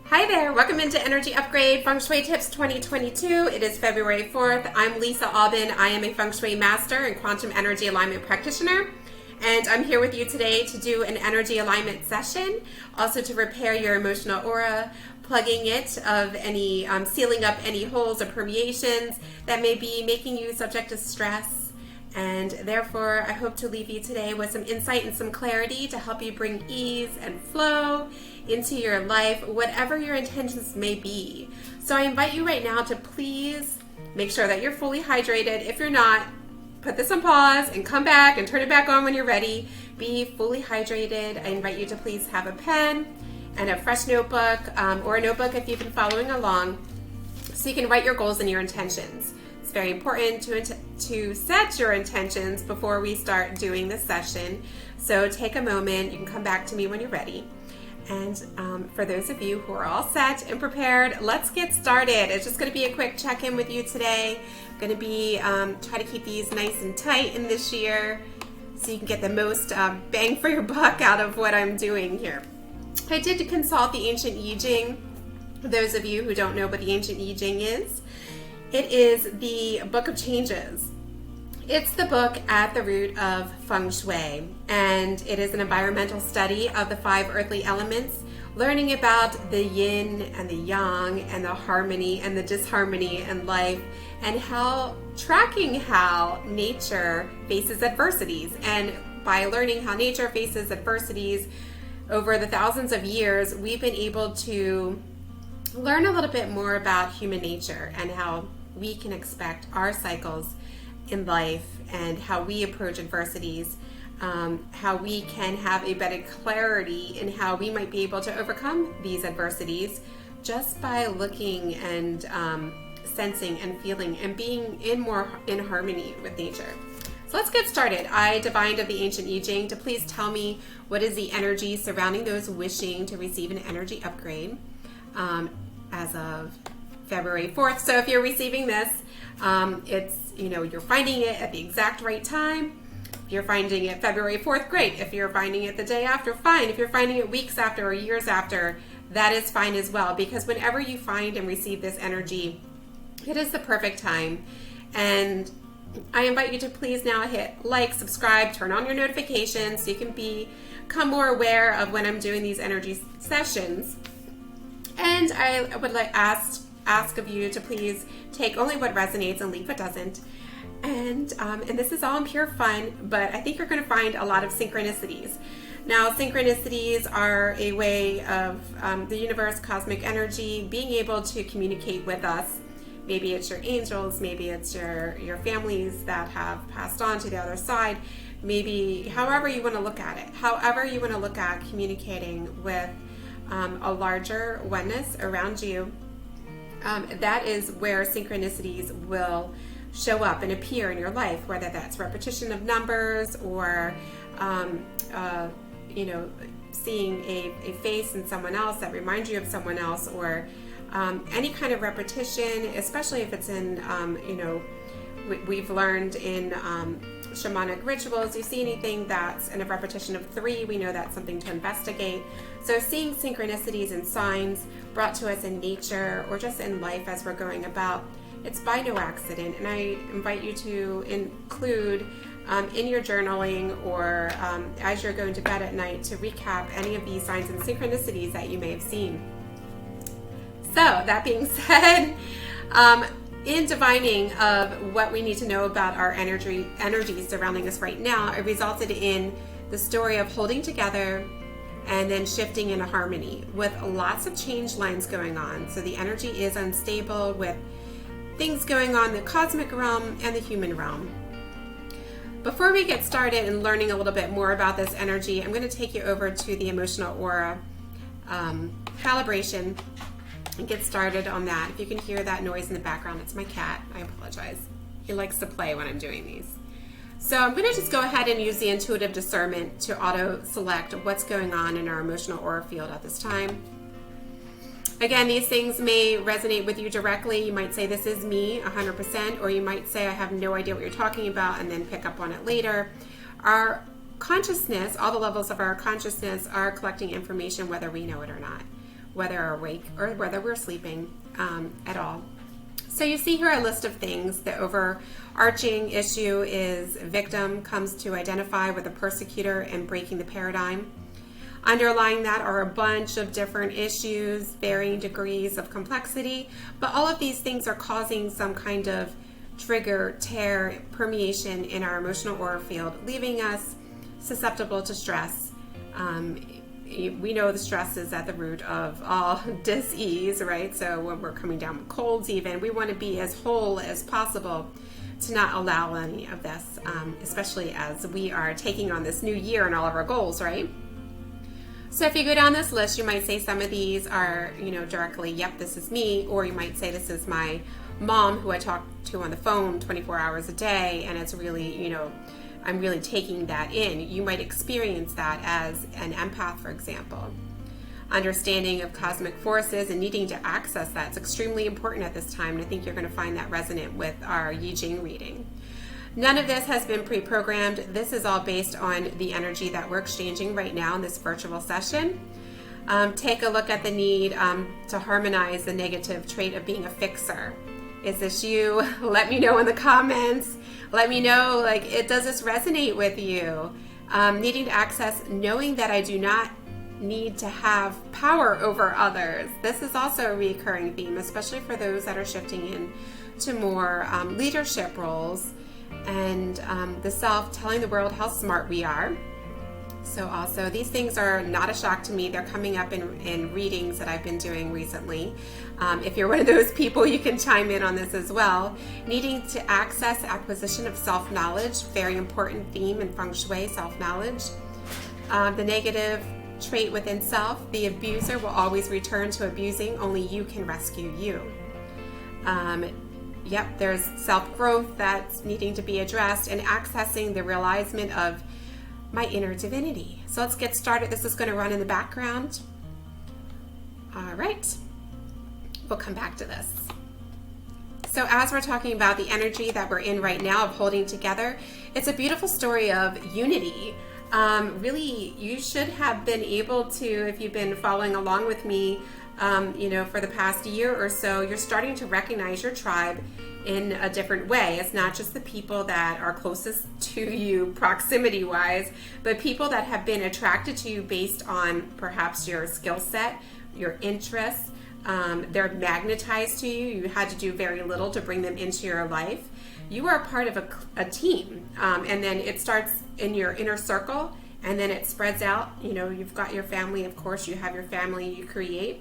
Hi there, welcome into Energy Upgrade Feng Shui Tips 2022. It is February 4th. I'm Lisa Albin. I am a Feng Shui master and quantum energy alignment practitioner. And I'm here with you today to do an energy alignment session, also to repair your emotional aura, plugging it of any, sealing up any holes or permeations that may be making you subject to stress. And therefore, I hope to leave you today with some insight and some clarity to help you bring ease and flow into your life, whatever your intentions may be. So I invite you right now to please make sure that you're fully hydrated. If you're not, put this on pause and come back and turn it back on when you're ready. Be fully hydrated. I invite you to please have a pen and a fresh notebook, or a notebook if you've been following along, so you can write your goals and your intentions. It's very important to set your intentions before we start doing this session. So take a moment. You can come back to me when you're ready. And for those of you who are all set and prepared, let's get started. It's just going to be a quick check-in with you today. I'm going to be try to keep these nice and tight in this year so you can get the most bang for your buck out of what I'm doing here. I did consult the Ancient I Ching. For those of you who don't know what the Ancient I Ching is, it is the Book of Changes. It's the book at the root of Feng Shui, and it is an environmental study of the 5 earthly elements, learning about the yin and the yang and the harmony and the disharmony in life, and tracking how nature faces adversities. And by learning how nature faces adversities over the thousands of years, we've been able to learn a little bit more about human nature and how we can expect our cycles in life and how we approach adversities, how we can have a better clarity in how we might be able to overcome these adversities just by looking and sensing and feeling and being more in harmony with nature. So let's get started. I divined of the Ancient I Ching to please tell me what is the energy surrounding those wishing to receive an energy upgrade as of February 4th. So if you're receiving this, it's, you're finding it at the exact right time. If you're finding it February 4th, great. If you're finding it the day after, fine. If you're finding it weeks after or years after, that is fine as well, because whenever you find and receive this energy, it is the perfect time. And I invite you to please now hit like, subscribe, turn on your notifications so you can become more aware of when I'm doing these energy sessions. And I would ask of you to please take only what resonates and leave what doesn't. And this is all in pure fun, but I think you're going to find a lot of synchronicities. Now, synchronicities are a way of the universe, cosmic energy, being able to communicate with us. Maybe it's your angels, maybe it's your families that have passed on to the other side, maybe however you want to look at it, however you want to look at communicating with a larger oneness around you. That is where synchronicities will show up and appear in your life, whether that's repetition of numbers or, seeing a face in someone else that reminds you of someone else, or any kind of repetition, especially if it's in, we've learned in shamanic rituals, you see anything that's in a repetition of 3, we know that's something to investigate. So seeing synchronicities and signs brought to us in nature or just in life as we're going about, it's by no accident. And I invite you to include in your journaling or as you're going to bed at night to recap any of these signs and synchronicities that you may have seen. So that being said, in divining of what we need to know about our energy surrounding us right now, it resulted in the story of holding together and then shifting into harmony with lots of change lines going on. So the energy is unstable with things going on in the cosmic realm and the human realm. Before we get started and learning a little bit more about this energy, I'm going to take you over to the emotional aura calibration and get started on that. If you can hear that noise in the background, it's my cat. I apologize. He likes to play when I'm doing these. So I'm going to just go ahead and use the intuitive discernment to auto-select what's going on in our emotional aura field at this time. Again, these things may resonate with you directly. You might say, this is me 100%, or you might say, I have no idea what you're talking about, and then pick up on it later. Our consciousness, all the levels of our consciousness are collecting information whether we know it or not. whether we're awake or whether we're sleeping at all. So you see here a list of things. The overarching issue is victim comes to identify with a persecutor and breaking the paradigm. Underlying that are a bunch of different issues, varying degrees of complexity, but all of these things are causing some kind of trigger, tear, permeation in our emotional aura field, leaving us susceptible to stress. We know the stress is at the root of all dis-ease, right? So when we're coming down with colds even, we want to be as whole as possible to not allow any of this, especially as we are taking on this new year and all of our goals, right? So if you go down this list, you might say some of these are, directly, yep, this is me, or you might say this is my mom who I talk to on the phone 24 hours a day, and it's really, I'm really taking that in. You might experience that as an empath, for example. Understanding of cosmic forces and needing to access that's extremely important at this time, and I think you're going to find that resonant with our Yi Ching reading. None of this has been pre-programmed. This is all based on the energy that we're exchanging right now in this virtual session. Take a look at the need to harmonize the negative trait of being a fixer. Is this you? Let me know in the comments. Let me know, does this resonate with you? Needing to access, knowing that I do not need to have power over others. This is also a recurring theme, especially for those that are shifting into more leadership roles, and the self telling the world how smart we are. So also, these things are not a shock to me. They're coming up in readings that I've been doing recently. If you're one of those people, you can chime in on this as well. Needing to access acquisition of self-knowledge, very important theme in Feng Shui, self-knowledge. The negative trait within self, the abuser will always return to abusing. Only you can rescue you. Yep, there's self-growth that's needing to be addressed, and accessing the realization of my inner divinity. So let's get started. This is going to run in the background. All right. We'll come back to this. So as we're talking about the energy that we're in right now of holding together, it's a beautiful story of unity. Really, you should have been able to, if you've been following along with me, for the past year or so, you're starting to recognize your tribe in a different way. It's not just the people that are closest to you proximity wise, but people that have been attracted to you based on perhaps your skill set, your interests. They're magnetized to you. You had to do very little to bring them into your life. You are part of a team, and then it starts in your inner circle, and then it spreads out. You've got your family, of course. You have your family you create.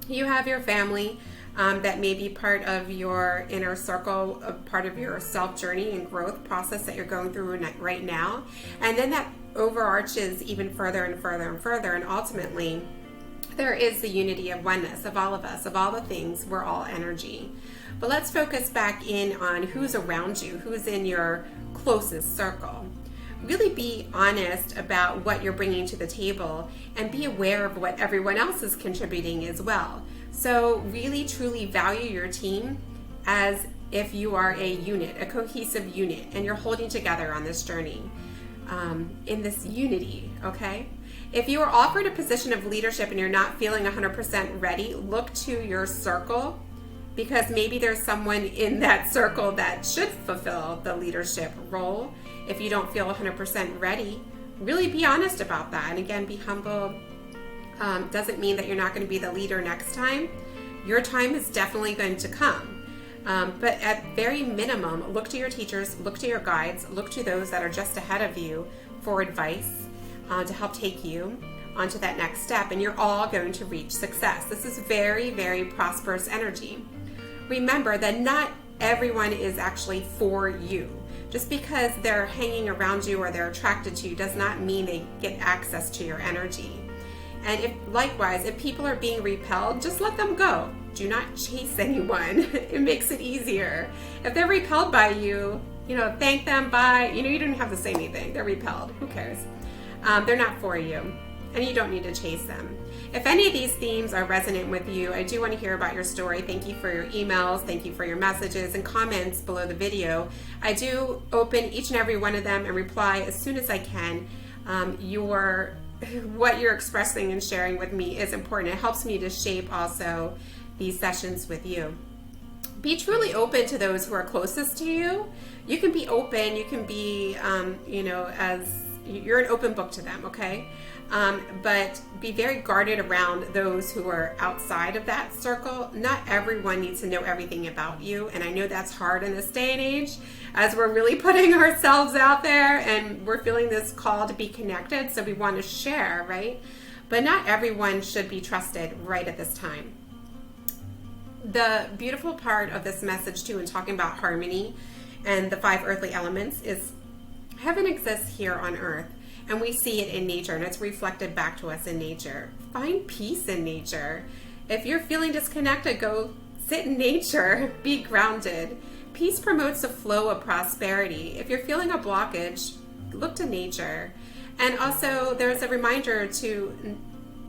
You have your family that may be part of your inner circle, part of your self journey and growth process that you're going through right now. And then that overarches even further and further and further. And ultimately, there is the unity of oneness of all of us, of all the things. We're all energy. But let's focus back in on who's around you, who's in your closest circle. Really be honest about what you're bringing to the table, and be aware of what everyone else is contributing as well. So really truly value your team as if you are a unit, a cohesive unit, and you're holding together on this journey in this unity, okay? If you are offered a position of leadership and you're not feeling 100% ready, look to your circle, because maybe there's someone in that circle that should fulfill the leadership role. If you don't feel 100% ready, really be honest about that. And again, be humble. Doesn't mean that you're not going to be the leader next time. Your time is definitely going to come. But at very minimum, look to your teachers, look to your guides, look to those that are just ahead of you for advice to help take you onto that next step. And you're all going to reach success. This is very, very prosperous energy. Remember that not everyone is actually for you. Just because they're hanging around you or they're attracted to you does not mean they get access to your energy. And likewise, if people are being repelled, just let them go. Do not chase anyone. It makes it easier. If they're repelled by you, thank them, bye. You don't have to say anything. They're repelled. Who cares? They're not for you, and you don't need to chase them. If any of these themes are resonant with you, I do want to hear about your story. Thank you for your emails. Thank you for your messages and comments below the video. I do open each and every one of them and reply as soon as I can. Your what you're expressing and sharing with me is important. It helps me to shape also these sessions with you. Be truly open to those who are closest to you. You can be open, you can be, as you're an open book to them, okay? But be very guarded around those who are outside of that circle. Not everyone needs to know everything about you, and I know that's hard in this day and age as we're really putting ourselves out there and we're feeling this call to be connected, so we want to share, right? But not everyone should be trusted right at this time. The beautiful part of this message too, in talking about harmony and the 5 earthly elements, is heaven exists here on earth, and we see it in nature, and it's reflected back to us in nature. Find peace in nature. If you're feeling disconnected, go sit in nature, be grounded. Peace promotes the flow of prosperity. If you're feeling a blockage, look to nature. And also, there's a reminder to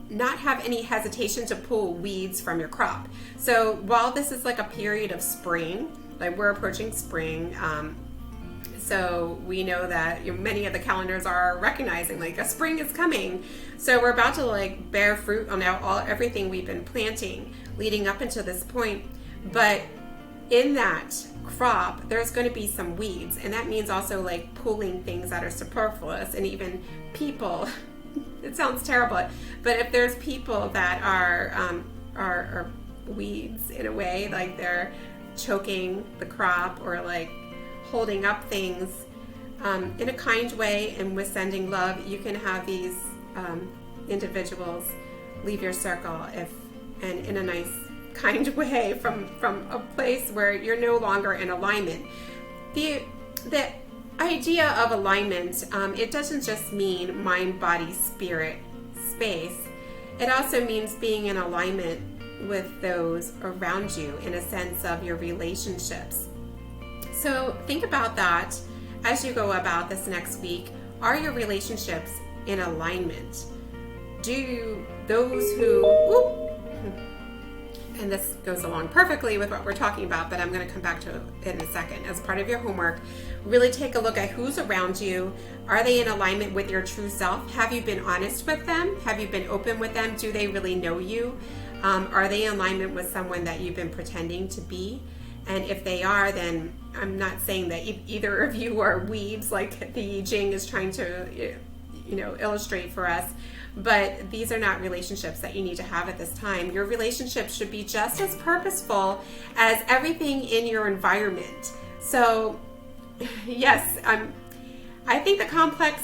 not have any hesitation to pull weeds from your crop. So while this is like a period of spring, like we're approaching spring, so we know that many of the calendars are recognizing like a spring is coming. So we're about to like bear fruit on everything we've been planting leading up until this point. But in that crop, there's going to be some weeds, and that means also like pulling things that are superfluous, and even people. It sounds terrible, but if there's people that are weeds in a way, like they're choking the crop or like holding up things in a kind way and with sending love, you can have these individuals leave your circle and in a nice kind way from a place where you're no longer in alignment. The idea of alignment, it doesn't just mean mind, body, spirit, space. It also means being in alignment with those around you in a sense of your relationships. So think about that as you go about this next week. Are your relationships in alignment? Do those who, and this goes along perfectly with what we're talking about, but I'm going to come back to it in a second. As part of your homework, really take a look at who's around you. Are they in alignment with your true self? Have you been honest with them? Have you been open with them? Do they really know you? Are they in alignment with someone that you've been pretending to be? And if they are, then I'm not saying that either of you are weeds like the Ching is trying to illustrate for us. But these are not relationships that you need to have at this time. Your relationships should be just as purposeful as everything in your environment. So, yes, I think the complex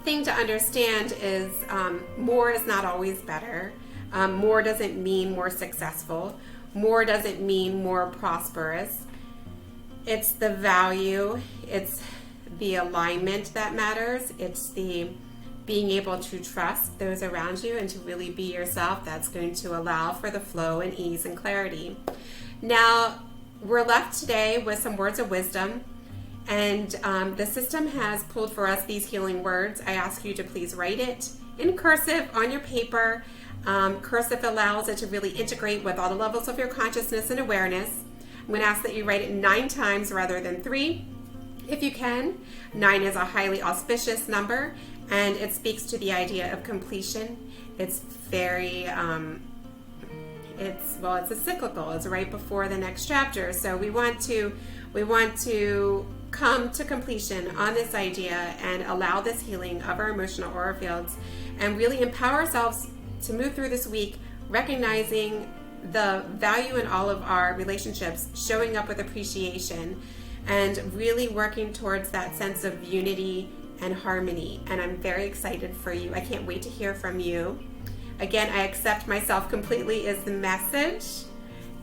thing to understand is more is not always better. More doesn't mean more successful. More doesn't mean more prosperous. It's the value. It's the alignment that matters. It's the being able to trust those around you and to really be yourself. That's going to allow for the flow and ease and clarity. Now, we're left today with some words of wisdom, and the system has pulled for us these healing words. I ask you to please write it in cursive on your paper. Cursive allows it to really integrate with all the levels of your consciousness and awareness. I'm going to ask that you write it 9 times rather than 3, if you can. 9 is a highly auspicious number, and it speaks to the idea of completion. It's very, it's a cyclical. It's right before the next chapter. So we want to come to completion on this idea and allow this healing of our emotional aura fields and really empower ourselves to move through this week, recognizing the value in all of our relationships, showing up with appreciation, and really working towards that sense of unity and harmony. And I'm very excited for you. I can't wait to hear from you. Again, I accept myself completely is the message.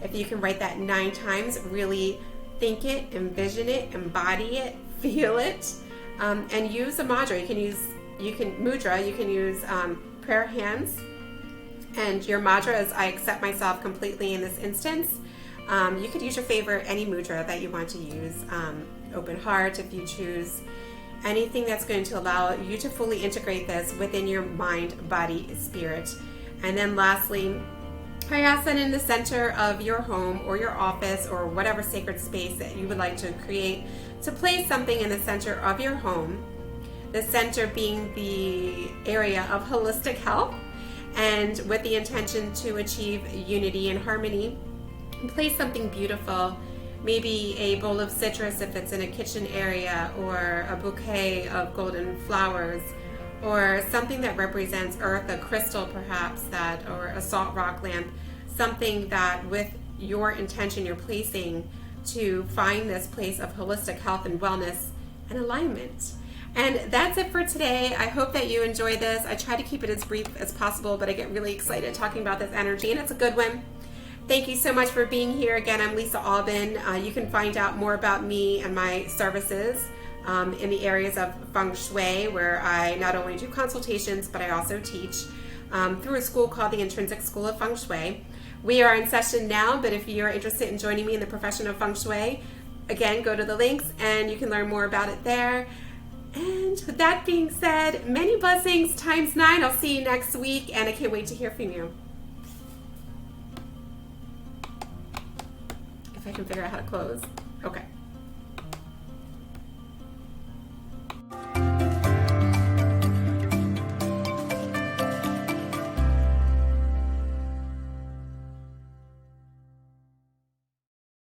If you can write that 9 times, really think it, envision it, embody it, feel it, and use a mudra. You can use prayer hands. And your mudra is I accept myself completely in this instance. You could use your favorite, any mudra that you want to use. Open heart if you choose. Anything that's going to allow you to fully integrate this within your mind, body, spirit. And then lastly, I ask that in the center of your home or your office or whatever sacred space that you would like to create, to place something in the center of your home The center being the area of holistic health, and with the intention to achieve unity and harmony. Place something beautiful, maybe a bowl of citrus if it's in a kitchen area, or a bouquet of golden flowers, or something that represents earth, a crystal perhaps, that, or a salt rock lamp, something that with your intention you're placing to find this place of holistic health and wellness and alignment. And that's it for today. I hope that you enjoy this. I try to keep it as brief as possible, but I get really excited talking about this energy, and it's a good one. Thank you so much for being here. Again, I'm Lisa Albin. You can find out more about me and my services in the areas of Feng Shui, where I not only do consultations, but I also teach through a school called the Intrinsic School of Feng Shui. We are in session now, but if you're interested in joining me in the profession of Feng Shui, again, go to the links and you can learn more about it there. And with that being said, many blessings times 9. I'll see you next week, and I can't wait to hear from you. If I can figure out how to close. Okay.